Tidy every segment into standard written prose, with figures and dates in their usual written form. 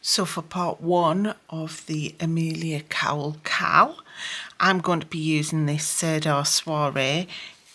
So for part one of the Emilia Cowl, I'm going to be using this Cedar Soiree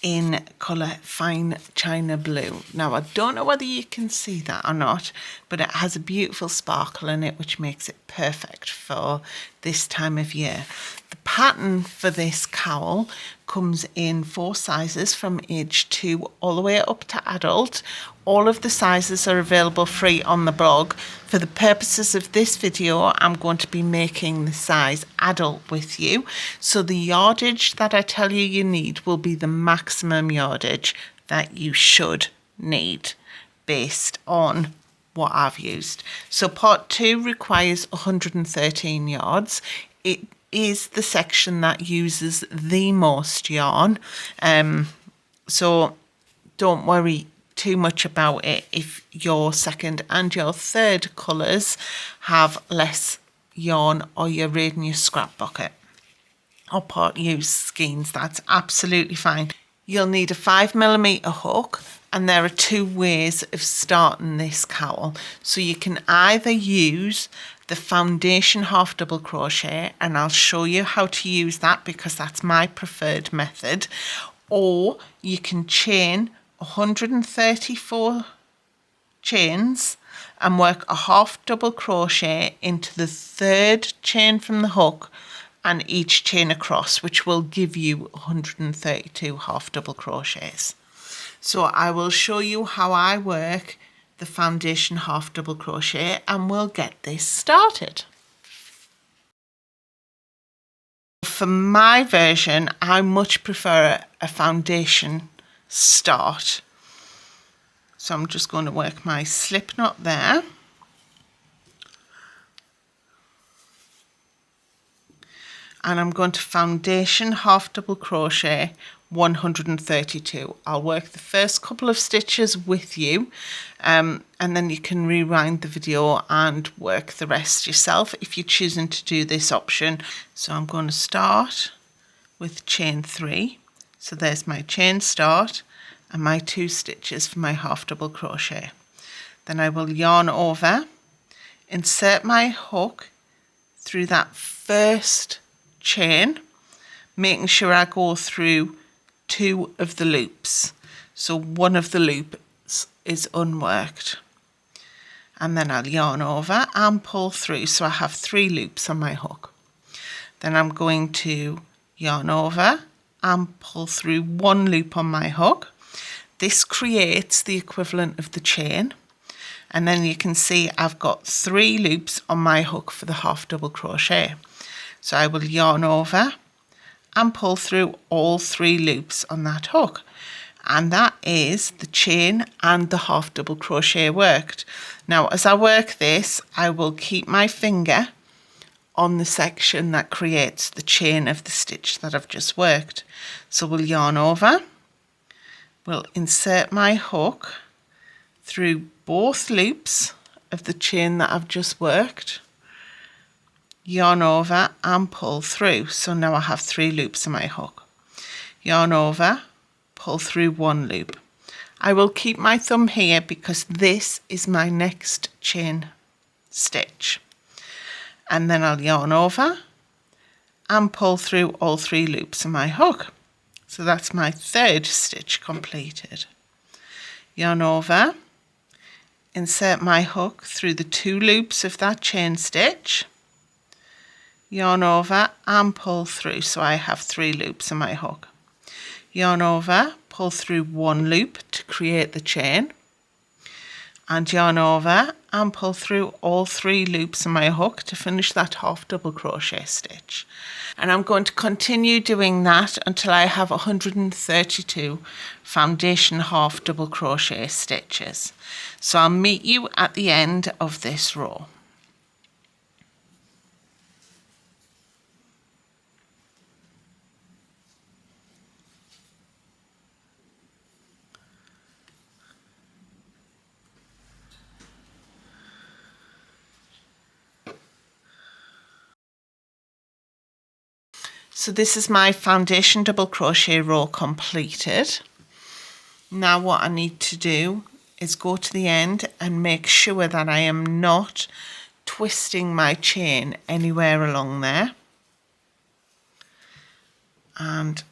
in colour Fine China Blue. Now I don't know whether you can see that or not, but it has a beautiful sparkle in it which makes it perfect for this time of year. The pattern for this cowl comes in 4 sizes from age 2 all the way up to adult. All of the sizes are available free on the blog. For the purposes of this video, I'm going to be making the size adult with you. So the yardage that I tell you need will be the maximum yardage that you should need based on what I've used. So part 2 requires 113 yards. It is the section that uses the most yarn. So don't worry too much about it if your second and your third colours have less yarn or you're reading your scrap bucket or part use skeins. That's absolutely fine. You'll need a 5mm hook, and there are 2 ways of starting this cowl. So you can either use the foundation half double crochet, and I'll show you how to use that because that's my preferred method, or you can chain 134 chains and work a half double crochet into the 3rd chain from the hook and each chain across, which will give you 132 half double crochets. So I will show you how I work the foundation half double crochet and we'll get this started. For my version, I much prefer a foundation start. So I'm just going to work my slip knot there. And I'm going to foundation half double crochet 132. I'll work the first couple of stitches with you, and then you can rewind the video and work the rest yourself if you're choosing to do this option. So I'm going to start with chain 3. So there's my chain start and my 2 stitches for my half double crochet. Then I will yarn over, insert my hook through that first chain, making sure I go through 2 of the loops. So one of the loops is unworked. And then I'll yarn over and pull through. So I have 3 loops on my hook. Then I'm going to yarn over and pull through 1 loop on my hook. This creates the equivalent of the chain. And then you can see I've got 3 loops on my hook for the half double crochet. So I will yarn over and pull through all 3 loops on that hook. And that is the chain and the half double crochet worked. Now, as I work this, I will keep my finger on the section that creates the chain of the stitch that I've just worked. So we'll yarn over, we'll insert my hook through both loops of the chain that I've just worked, yarn over and pull through. So now I have 3 loops on my hook. Yarn over, pull through 1 loop. I will keep my thumb here because this is my next chain stitch. And then I'll yarn over and pull through all 3 loops on my hook. So that's my 3rd stitch completed. Yarn over, insert my hook through the 2 loops of that chain stitch, yarn over and pull through. So I have 3 loops on my hook. Yarn over, pull through 1 loop to create the chain, and yarn over and pull through all 3 loops on my hook to finish that half double crochet stitch. And I'm going to continue doing that until I have 132 foundation half double crochet stitches. So I'll meet you at the end of this row. So this is my foundation double crochet row completed. Now what I need to do is go to the end and make sure that I am not twisting my chain anywhere along there, and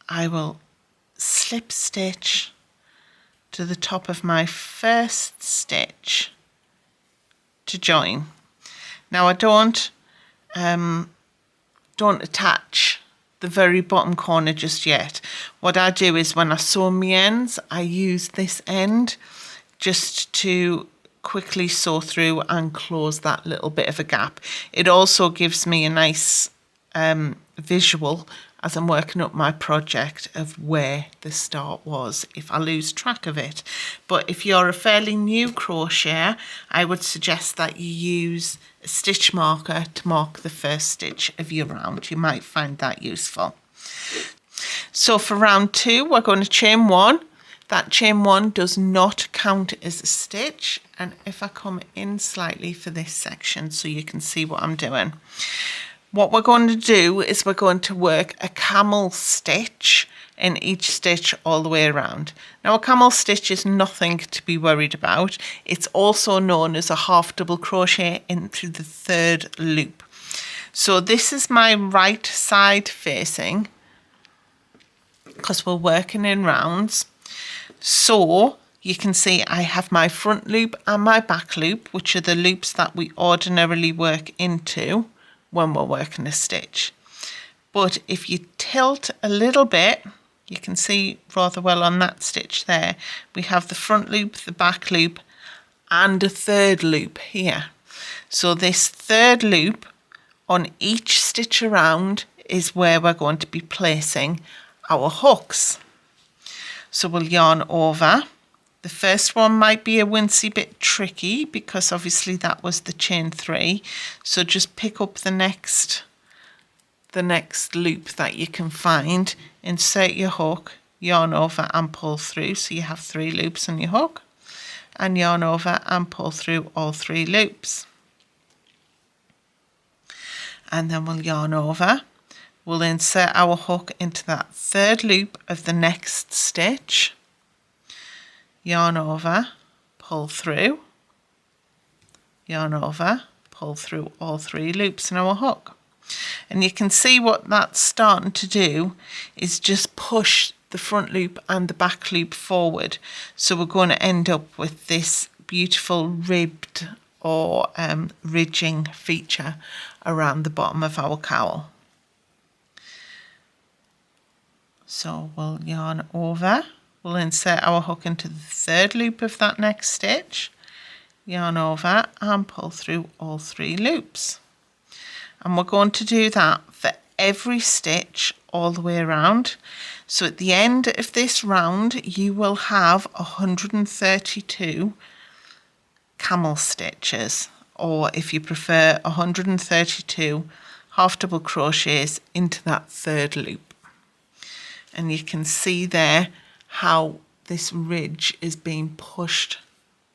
I will slip stitch to the top of my first stitch to join. Now I don't attach the very bottom corner just yet. What I do is when I sew my ends, I use this end just to quickly sew through and close that little bit of a gap. It also gives me a nice visual as I'm working up my project of where the start was if I lose track of it. But if you're a fairly new crocheter, I would suggest that you use a stitch marker to mark the first stitch of your round. You might find that useful. So for round 2, we're going to chain 1. That chain 1 does not count as a stitch. And if I come in slightly for this section so you can see what I'm doing, what we're going to do is we're going to work a camel stitch in each stitch all the way around. Now a camel stitch is nothing to be worried about. It's also known as a half double crochet into the 3rd loop. So this is my right side facing, because we're working in rounds. So you can see I have my front loop and my back loop, which are the loops that we ordinarily work into when we're working a stitch. But if you tilt a little bit, you can see rather well on that stitch there, we have the front loop, the back loop, and a 3rd loop here. So this 3rd loop on each stitch around is where we're going to be placing our hooks. So we'll yarn over. The first one might be a wincy bit tricky because obviously that was the chain 3. So just pick up the next loop that you can find, insert your hook, yarn over and pull through. So you have 3 loops on your hook, and yarn over and pull through all 3 loops. And then we'll yarn over. We'll insert our hook into that 3rd loop of the next stitch. Yarn over, pull through, yarn over, pull through all 3 loops in our hook. And you can see what that's starting to do is just push the front loop and the back loop forward. So we're going to end up with this beautiful ribbed or ridging feature around the bottom of our cowl. So we'll yarn over. We'll insert our hook into the 3rd loop of that next stitch, yarn over and pull through all 3 loops. And we're going to do that for every stitch all the way around. So at the end of this round, you will have 132 camel stitches, or if you prefer, 132 half double crochets into that 3rd loop. And you can see there how this ridge is being pushed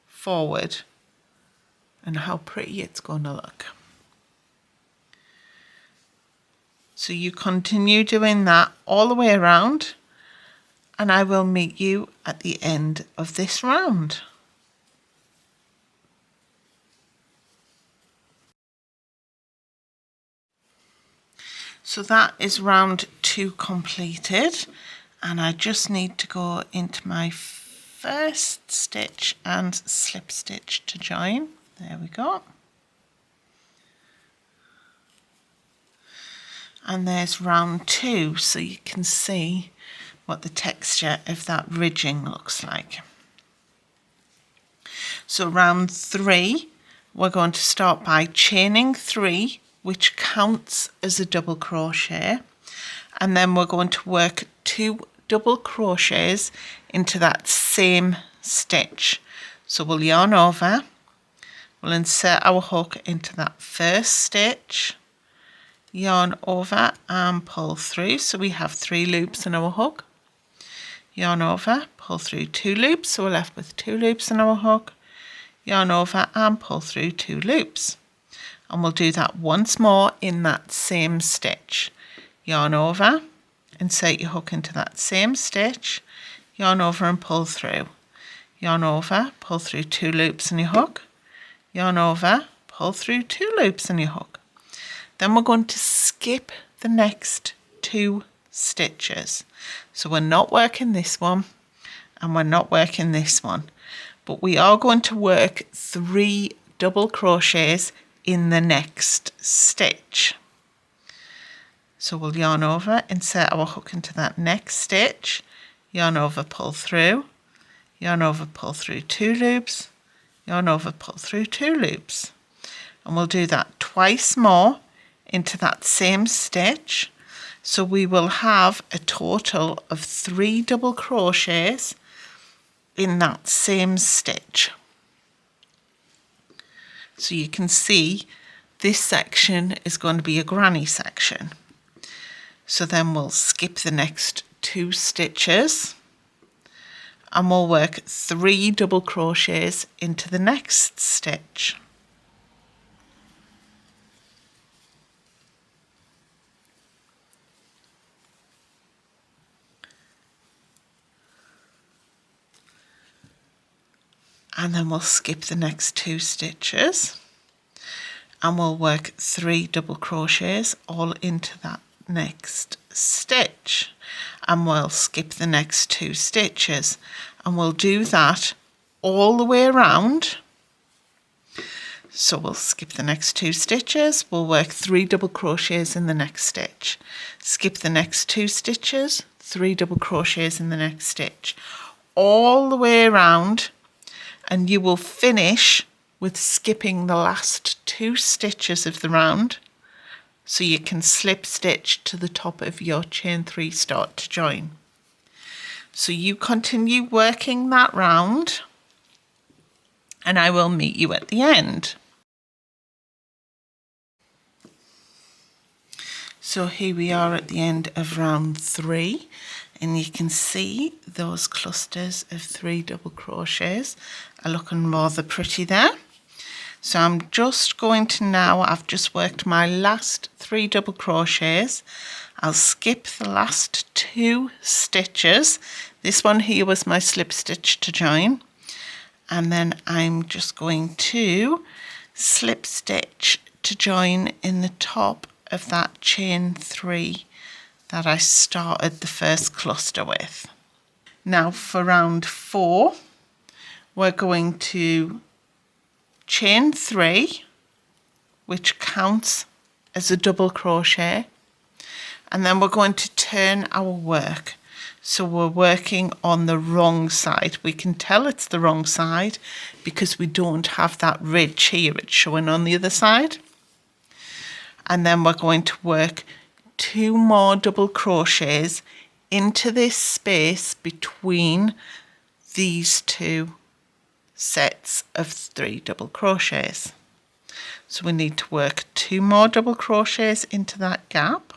forward and how pretty it's going to look. So you continue doing that all the way around, and I will meet you at the end of this round. So that is round 2 completed, and I just need to go into my first stitch and slip stitch to join. There we go. And there's round 2, so you can see what the texture of that ridging looks like. So round 3, we're going to start by chaining 3, which counts as a double crochet, and then we're going to work 2 double crochets into that same stitch. So we'll yarn over, we'll insert our hook into that first stitch, yarn over and pull through. So we have 3 loops in our hook, yarn over, pull through 2 loops, so we're left with 2 loops in our hook, yarn over and pull through 2 loops. And we'll do that once more in that same stitch. Yarn over, insert your hook into that same stitch, yarn over and pull through. Yarn over, pull through 2 loops in your hook, yarn over, pull through 2 loops in your hook. Then we're going to skip the next 2 stitches. So we're not working this one and we're not working this one, but we are going to work 3 double crochets in the next stitch. So we'll yarn over, insert our hook into that next stitch, yarn over, pull through, yarn over, pull through 2 loops, yarn over, pull through 2 loops. And we'll do that twice more into that same stitch. So we will have a total of 3 double crochets in that same stitch. So you can see this section is going to be a granny section. So then we'll skip the next 2 stitches and we'll work 3 double crochets into the next stitch. And then we'll skip the next 2 stitches and we'll work 3 double crochets all into that next stitch, and we'll skip the next 2 stitches and we'll do that all the way around. So we'll skip the next 2 stitches, we'll work 3 double crochets in the next stitch, skip the next 2 stitches, 3 double crochets in the next stitch, all the way around, and you will finish with skipping the last 2 stitches of the round, so you can slip stitch to the top of your chain 3 start to join. So you continue working that round and I will meet you at the end. So here we are at the end of round 3 and you can see those clusters of 3 double crochets are looking rather pretty there. So I'm just going to now, I've just worked my last 3 double crochets. I'll skip the last 2 stitches. This one here was my slip stitch to join. And then I'm just going to slip stitch to join in the top of that chain 3 that I started the first cluster with. Now for round 4, we're going to chain 3, which counts as a double crochet, and then we're going to turn our work. So we're working on the wrong side. We can tell it's the wrong side because we don't have that ridge here. It's showing on the other side. And then we're going to work 2 more double crochets into this space between these 2 sets of 3 double crochets. So we need to work 2 more double crochets into that gap.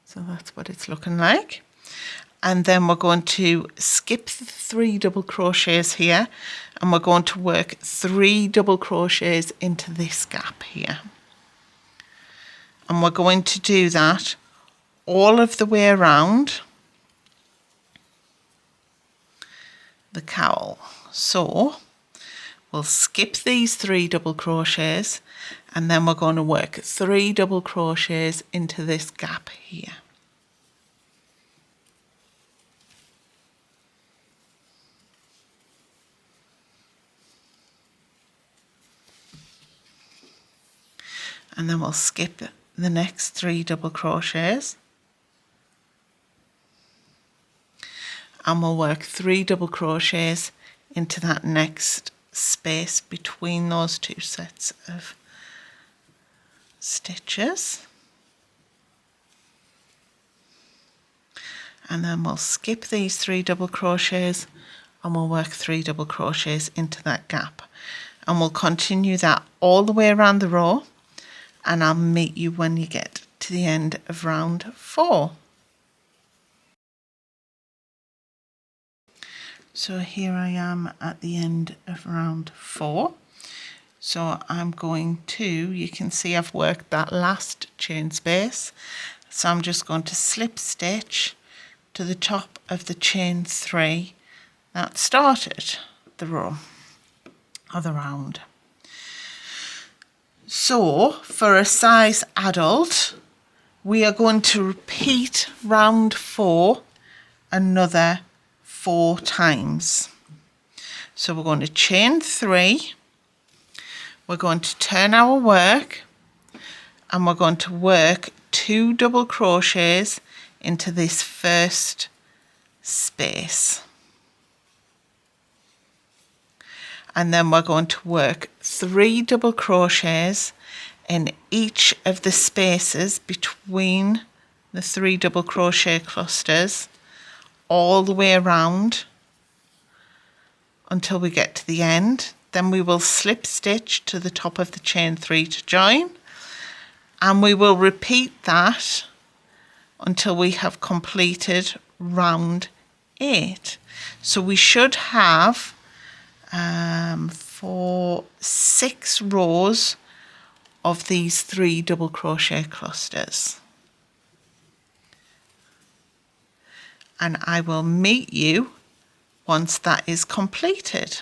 So that's what it's looking like. And then we're going to skip the 3 double crochets here and we're going to work 3 double crochets into this gap here. And we're going to do that all of the way around the cowl. So we'll skip these 3 double crochets and then we're going to work 3 double crochets into this gap here. And then we'll skip the next 3 double crochets and we'll work 3 double crochets into that next space between those 2 sets of stitches, and then we'll skip these 3 double crochets and we'll work 3 double crochets into that gap, and we'll continue that all the way around the row, and I'll meet you when you get to the end of round 4. So here I am at the end of round 4. So I'm going to, you can see I've worked that last chain space. So I'm just going to slip stitch to the top of the chain 3 that started the row or the round. So for a size adult, we are going to repeat round 4 another 4 times. So we're going to chain 3, we're going to turn our work, and we're going to work 2 double crochets into this first space. And then we're going to work 3 double crochets in each of the spaces between the 3 double crochet clusters all the way around until we get to the end. Then we will slip stitch to the top of the chain 3 to join, and we will repeat that until we have completed round 8. So we should have 6 rows of these 3 double crochet clusters, and I will meet you once that is completed.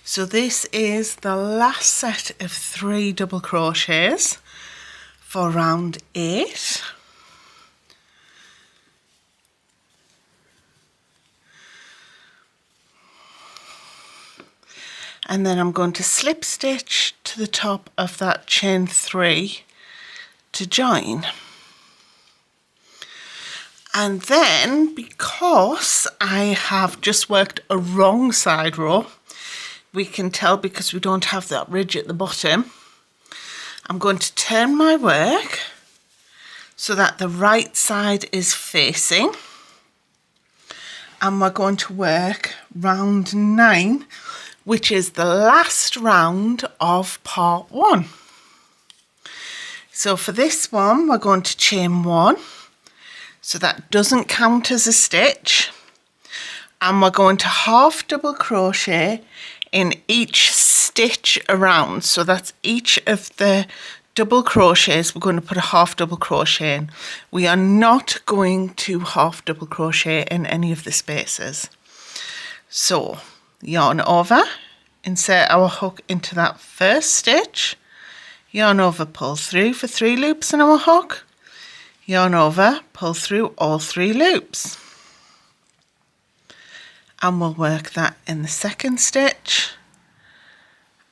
So this is the last set of 3 double crochets for round 8. And then I'm going to slip stitch to the top of that chain 3 to join. And then, because I have just worked a wrong side row, we can tell because we don't have that ridge at the bottom, I'm going to turn my work so that the right side is facing, and we're going to work round 9, which is the last round of part 1. So for this one, we're going to chain 1, so that doesn't count as a stitch, and we're going to half double crochet in each stitch around. So that's each of the double crochets, we're going to put a half double crochet in. We are not going to half double crochet in any of the spaces. So yarn over, insert our hook into that first stitch, yarn over, pull through for 3 loops in our hook, yarn over, pull through all 3 loops, and we'll work that in the second stitch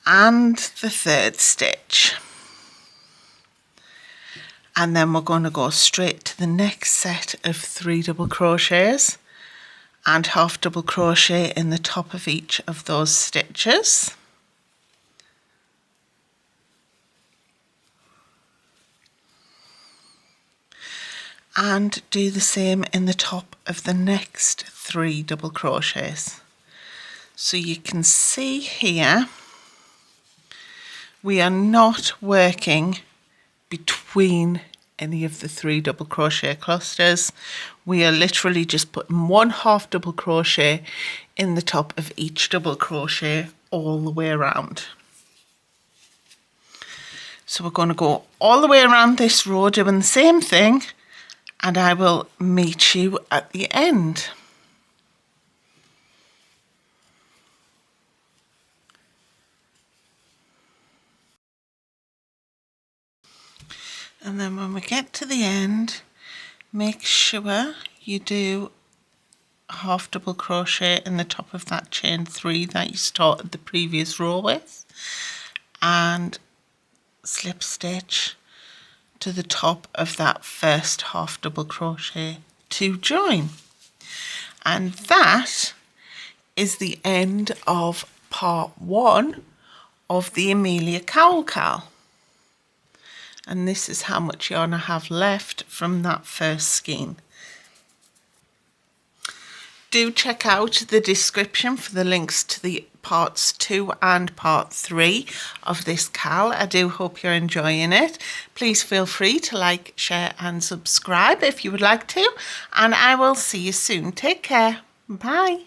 and the third stitch, and then we're going to go straight to the next set of 3 double crochets and half double crochet in the top of each of those stitches. And do the same in the top of the next 3 double crochets. So you can see here, we are not working between any of the 3 double crochet clusters. We are literally just putting 1 half double crochet in the top of each double crochet all the way around. So we're going to go all the way around this row doing the same thing, and I will meet you at the end. And then when we get to the end, make sure you do a half double crochet in the top of that chain 3 that you started the previous row with, and slip stitch to the top of that first half double crochet to join. And that is the end of part 1 of the Emilia Cowl cowl. And this is how much yarn I have left from that first skein. Do check out the description for the links to the parts 2 and part 3 of this cowl. I do hope you're enjoying it. Please feel free to like, share and subscribe if you would like to, and I will see you soon. Take care. Bye.